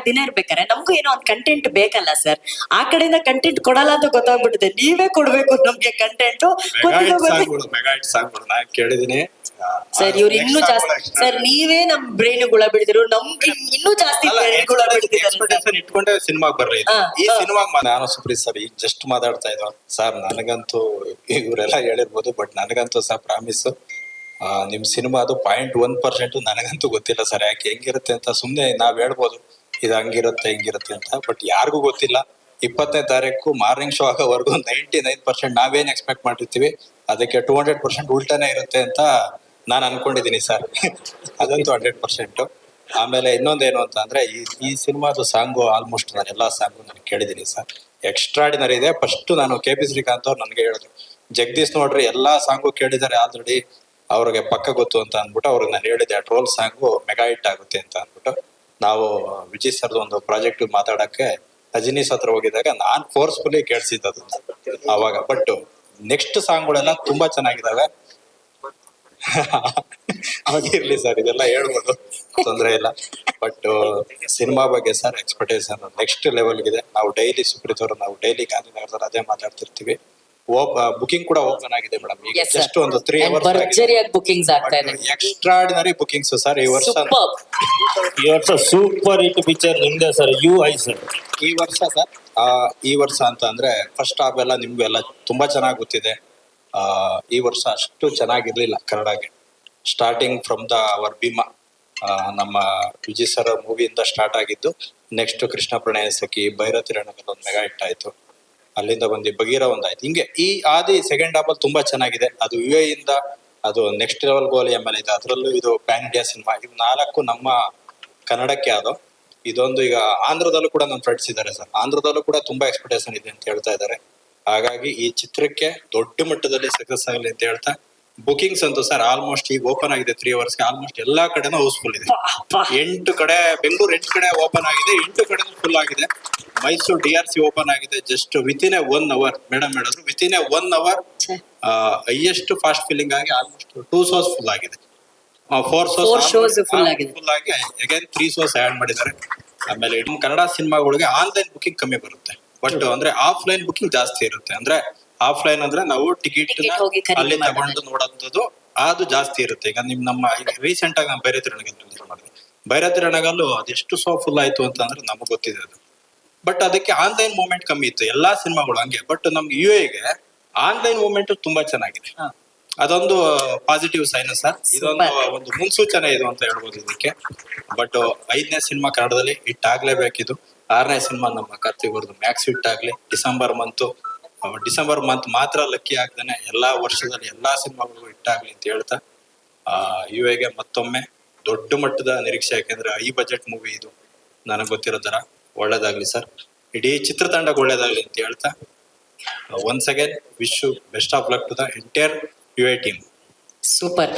ದಿನ ಇರ್ಬೇಕಾರೆ ನಮಗೂ ಏನೋ ಒಂದು ಕಂಟೆಂಟ್ ಬೇಕಲ್ಲ ಸರ್. ಆ ಕಡೆಯಿಂದ ಕಂಟೆಂಟ್ ಕೊಡಲ್ಲ ಅಂತ ಗೊತ್ತಾಗ್ಬಿಟ್ಟಿದೆ. ನೀವೇ ಕೊಡ್ಬೇಕು ನಮ್ಗೆ ಕಂಟೆಂಟ್. ಮೆಗಾ ಹಿಟ್ ಸಾಂಗ್ಗಳು ನಾ ಕೇಳಿದೀನಿ ಸರ್ ಇವ್ರು ಇನ್ನೂ ಜಾಸ್ತಿ ಸರ್, ನೀವೇ ನಮ್ ಬ್ರೈನ್ ಗುಳ ಬಿಡ್ತಿರು, ನಮ್ಗೆ ಇನ್ನೂ ಜಾಸ್ತಿ ಗುಳ ಬಿಡ್ತಿದ್ದಾರೆ. ಇಟ್ಕೊಂಡೆ ಸಿನಿಮಾಗ್ ಬರ್ರಿ. ಈ ಸಿನಿಮಾಗ್ ನಾನು ಸುಪ್ರೀತ್ ಸರ್ ಈಗ ಜಸ್ಟ್ ಮಾತಾಡ್ತಾ ಇದ್ವ ಸರ್. ನನಗಂತೂ ಇವರೆಲ್ಲ ಹೇಳಿರ್ಬೋದು, ಬಟ್ ನನಗಂತೂ ಸರ್ ಪ್ರಾಮಿಸ್ ನಿಮ್ ಸಿನಿಮಾದು 0.1% ನನಗಂತೂ ಗೊತ್ತಿಲ್ಲ ಸರ್. ಯಾಕೆ ಹೆಂಗಿರುತ್ತೆ ಅಂತ ಸುಮ್ನೆ ನಾವ್ ಹೇಳ್ಬೋದು ಇದು ಹಂಗಿರುತ್ತೆ ಹಿಂಗಿರುತ್ತೆ ಅಂತ, ಬಟ್ ಯಾರಿಗೂ ಗೊತ್ತಿಲ್ಲ. 20ನೇ ತಾರೀಕು ಮಾರ್ನಿಂಗ್ ಶೋ ಆಗೋವರೆಗೂ 99% ನಾವೇನ್ ಎಕ್ಸ್ಪೆಕ್ಟ್ ಮಾಡಿರ್ತೀವಿ ಅದಕ್ಕೆ 200% ಉಲ್ಟಾನೇ ಇರುತ್ತೆ ಅಂತ ನಾನು ಅನ್ಕೊಂಡಿದೀನಿ ಸರ್. ಅದಂತೂ 100%. ಆಮೇಲೆ ಇನ್ನೊಂದೇನು ಅಂತ ಅಂದ್ರೆ ಈ ಸಿನಿಮಾದು ಸಾಂಗು ಆಲ್ಮೋಸ್ಟ್ ನಾನು ಎಲ್ಲಾ ಸಾಂಗು ನಾನು ಕೇಳಿದೀನಿ ಸರ್. ಎಕ್ಸ್ಟ್ರಾಡಿನರಿ ಇದೆ. ಫಸ್ಟ್ ನಾನು KP ಶ್ರೀಕಾಂತ್ ಅವ್ರು ನನ್ಗೆ ಹೇಳಿದ್ರು, ಜಗದೀಶ್ ನೋಡ್ರಿ ಎಲ್ಲಾ ಸಾಂಗು ಕೇಳಿದಾರೆ ಆಲ್ರೆಡಿ, ಅವ್ರಿಗೆ ಪಕ್ಕ ಗೊತ್ತು ಅಂತ ಅಂದ್ಬಿಟ್ಟು ಅವ್ರಿಗೆ ನಾನು ಹೇಳಿದೆ ಟ್ರೋಲ್ ಸಾಂಗು ಮೆಗಾ ಹಿಟ್ ಆಗುತ್ತೆ ಅಂತ ಅಂದ್ಬಿಟ್ಟು. ನಾವು ವಿಜಯ್ ಸರ್ದು ಒಂದು ಪ್ರಾಜೆಕ್ಟ್ ಮಾತಾಡಕ್ಕೆ ಅಜಿನೀಸ್ ಹತ್ರ ಹೋಗಿದಾಗ ನಾನ್ ಫೋರ್ಸ್ಫುಲಿ ಕೇಳಿಸಿದ್ದು ಅವಾಗ. ಬಟ್ ನೆಕ್ಸ್ಟ್ ಸಾಂಗ್ಗಳೆಲ್ಲ ತುಂಬಾ ಚೆನ್ನಾಗಿದಾವೆ. ಆಗಿರ್ಲಿ ಸರ್, ಇದೆಲ್ಲ ಹೇಳ್ಬೋದು, ತೊಂದ್ರೆ ಇಲ್ಲ. ಬಟ್ ಸಿನಿಮಾ ಬಗ್ಗೆ ಸರ್ ಎಕ್ಸ್ಪೆಕ್ಟೇಷನ್ ನೆಕ್ಸ್ಟ್ ಲೆವೆಲ್ ಇದೆ. ನಾವು ಡೈಲಿ ಸುಪ್ರೀತ್ ಅವರು ನಾವು ಡೈಲಿ ಗಾಂಧಿನಗರದಲ್ಲಿ ಅದೇ ಮಾತಾಡ್ತಿರ್ತೀವಿ. ಬುಕಿಂಗ್ ಕೂಡ ಓಪನ್ ಆಗಿದೆ ಮೇಡಮ್. ಈಗ ಜಸ್ಟ್ ಒಂದು 3 ಅವರ್ಸ್ ಭರ್ಜರಿಯಾಗಿ ಬುಕಿಂಗ್ಸ್ ಆಗ್ತಾ ಇದೆ. ಎಕ್ಸ್ಟ್ರಾರ್ಡಿನರಿ ಬುಕಿಂಗ್ಸ್ ಸರ್ ಈ ವರ್ಷ. ಸೂಪರ್ ಹಿಟ್ ಪಿಕ್ಚರ್ ನಿಮ್ದೆ ಸರ್. ಸರ್ ಈ ವರ್ಷ ಅಂತ ಅಂದ್ರೆ ಫಸ್ಟ್ ಹಾಫ್ ಎಲ್ಲ ನಿಮ್ಗೆಲ್ಲ ತುಂಬಾ ಚೆನ್ನಾಗಿ ಗೊತ್ತಿದೆ. ಈ ವರ್ಷ ಅಷ್ಟು ಚೆನ್ನಾಗಿರ್ಲಿಲ್ಲ ಕನ್ನಡಗೆ. ಸ್ಟಾರ್ಟಿಂಗ್ ಫ್ರಮ್ ಅವರ್ ಭೀಮಾ, ನಮ್ಮ ವಿಜಯ್ ಸರ್ ಮೂವಿಯಿಂದ ಸ್ಟಾರ್ಟ್ ಆಗಿದ್ದು. ನೆಕ್ಸ್ಟ್ ಕೃಷ್ಣ ಪ್ರಣಯ ಸಖಿ, ಭೈರತಿ ರಣಗಲ್ ಒಂದು ಮೆಗಾ ಹಿಟ್ ಆಯ್ತು. ಅಲ್ಲಿಂದ ಬಂದು ಬಗೀರ ಒಂದಾಯ್ತು. ಹಿಂಗೆ ಈ ಆದಿ ಸೆಕೆಂಡ್ ಹಾಫ್ ಅಲ್ಲಿ ತುಂಬಾ ಚೆನ್ನಾಗಿದೆ. ಅದು UAE ಇಂದ ಅದು ನೆಕ್ಸ್ಟ್ ಲೆವೆಲ್ ಗೋಲಿ ML ಇದೆ. ಅದರಲ್ಲೂ ಇದು ಪ್ಯಾನ್ ಇಂಡಿಯಾ ಸಿನಿಮಾ. ಇದು 4 ನಮ್ಮ ಕನ್ನಡಕ್ಕೆ ಅದು. ಇದೊಂದು ಈಗ ಆಂಧ್ರದಲ್ಲೂ ಕೂಡ ನಮ್ಮ ಫ್ರೆಂಡ್ಸ್ ಇದ್ದಾರೆ ಸರ್. ಆಂಧ್ರದಲ್ಲೂ ಕೂಡ ತುಂಬಾ ಎಕ್ಸ್ಪೆಕ್ಟೇಷನ್ ಇದೆ ಅಂತ ಹೇಳ್ತಾ ಇದ್ದಾರೆ. ಹಾಗಾಗಿ ಈ ಚಿತ್ರಕ್ಕೆ ದೊಡ್ಡ ಮಟ್ಟದಲ್ಲಿ ಸಕ್ಸಸ್ ಆಗಲಿ ಅಂತ ಹೇಳ್ತಾ, ಬುಕಿಂಗ್ಸ್ ಅಂತೂ ಸರ್ ಆಲ್ಮೋಸ್ಟ್ ಈಗ ಓಪನ್ ಆಗಿದೆ 3 ಅವರ್ಸ್ಗೆ. ಆಲ್ಮೋಸ್ಟ್ ಎಲ್ಲಾ ಕಡೆನೂ ಹೌಸ್ಫುಲ್ ಇದೆ. 8 ಕಡೆ, ಬೆಂಗಳೂರು 8 ಕಡೆ ಓಪನ್ ಆಗಿದೆ, 8 ಕಡೆ ಫುಲ್ ಆಗಿದೆ. ಮೈಸೂರು DRC ಓಪನ್ ಆಗಿದೆ ಜಸ್ಟ್ ವಿತಿನ್ 1 ಅವರ್. ಮೇಡಮ್ ಹೇಳಿದ್ರು within 1 hour highest fast filling ಆಗಿ ಆಲ್ಮೋಸ್ಟ್ 2 ಶೋಸ್ ಫುಲ್ ಆಗಿದೆ. 4 ಶೋಸ್ ಫುಲ್ ಆಗಿ ಅಗೇನ್ 3 ಶೋಸ್ ಆಡ್ ಮಾಡಿದ್ದಾರೆ. ಆಮೇಲೆ ಕನ್ನಡ ಸಿನಿಮಾಗಳಿಗೆ ಆನ್ಲೈನ್ ಬುಕಿಂಗ್ ಕಮ್ಮಿ ಬರುತ್ತೆ, ಬಟ್ ಅಂದ್ರೆ ಆಫ್ಲೈನ್ ಬುಕಿಂಗ್ ಜಾಸ್ತಿ ಇರುತ್ತೆ. ಅಂದ್ರೆ ಆಫ್ಲೈನ್ ಅಂದ್ರೆ ನಾವು ಟಿಕೆಟ್ ಅಲ್ಲಿ ತಗೊಂಡು ನೋಡೋದು ಅದು ಜಾಸ್ತಿ ಇರುತ್ತೆ. ಈಗ ನಮ್ಮ ರೀಸೆಂಟ್ ಆಗಿ ನಾವು ಭೈರತಿ ರಣಗಲ್ ಮಾಡಿದ್ವಿ. ಭೈರತಿ ರಣಗಲ್ಲು ಅದೆಷ್ಟು ಶೋ ಫುಲ್ ಆಯ್ತು ಅಂತ ಅಂದ್ರೆ ನಮಗ್ ಗೊತ್ತಿದೆ ಅದು. ಬಟ್ ಅದಕ್ಕೆ ಆನ್ಲೈನ್ ಮೂವ್ಮೆಂಟ್ ಕಮ್ಮಿ ಇತ್ತು ಎಲ್ಲಾ ಸಿನಿಮಾಗಳು ಹಂಗೆ. ಬಟ್ ನಮ್ಗೆ UAEಗೆ ಆನ್ಲೈನ್ ಮೂವ್ಮೆಂಟ್ ತುಂಬಾ ಚೆನ್ನಾಗಿದೆ. ಅದೊಂದು ಪಾಸಿಟಿವ್ ಸೈನ್ ಸರ್. ಇದೊಂದು ಒಂದು ಮುನ್ಸೂಚನೆ ಇದು ಅಂತ ಹೇಳ್ಬೋದು ಇದಕ್ಕೆ. ಬಟ್ 5ನೇ ಸಿನಿಮಾ ಕನ್ನಡದಲ್ಲಿ ಹಿಟ್ ಆಗ್ಲೇಬೇಕಿದು. 6ನೇ ಸಿನಿಮಾ ನಮ್ಮ ಕಾರ್ತಿಕ್ ಅವ್ರದ್ದು ಮ್ಯಾಕ್ಸ್ ಹಿಟ್ ಆಗ್ಲಿ. ಡಿಸೆಂಬರ್ ಮಂತ್ ಮಾತ್ರ ಲಕ್ಕಿ ಆಗ್ದೇನೆ ಎಲ್ಲಾ ವರ್ಷದಲ್ಲಿ ಎಲ್ಲಾ ಸಿನಿಮಾಗಳಿಗೂ ಹಿಟ್ ಆಗ್ಲಿ ಅಂತ ಹೇಳ್ತಾ, UAEಗೆ ಮತ್ತೊಮ್ಮೆ ದೊಡ್ಡ ಮಟ್ಟದ ನಿರೀಕ್ಷೆ. ಯಾಕೆಂದ್ರೆ ಹೈ ಬಜೆಟ್ ಮೂವಿ ಇದು. ನನಗ್ ಗೊತ್ತಿರೋ ತರ ಒಳ್ಳೇದಾಗ್ಲಿ ಸರ್. ಇಡೀ ಚಿತ್ರತಂಡಕ್ಕೆ ಒಳ್ಳೇದಾಗ್ಲಿ ಅಂತ ಹೇಳ್ತಾ, once again wish you best of luck to the entire UAE team. Super.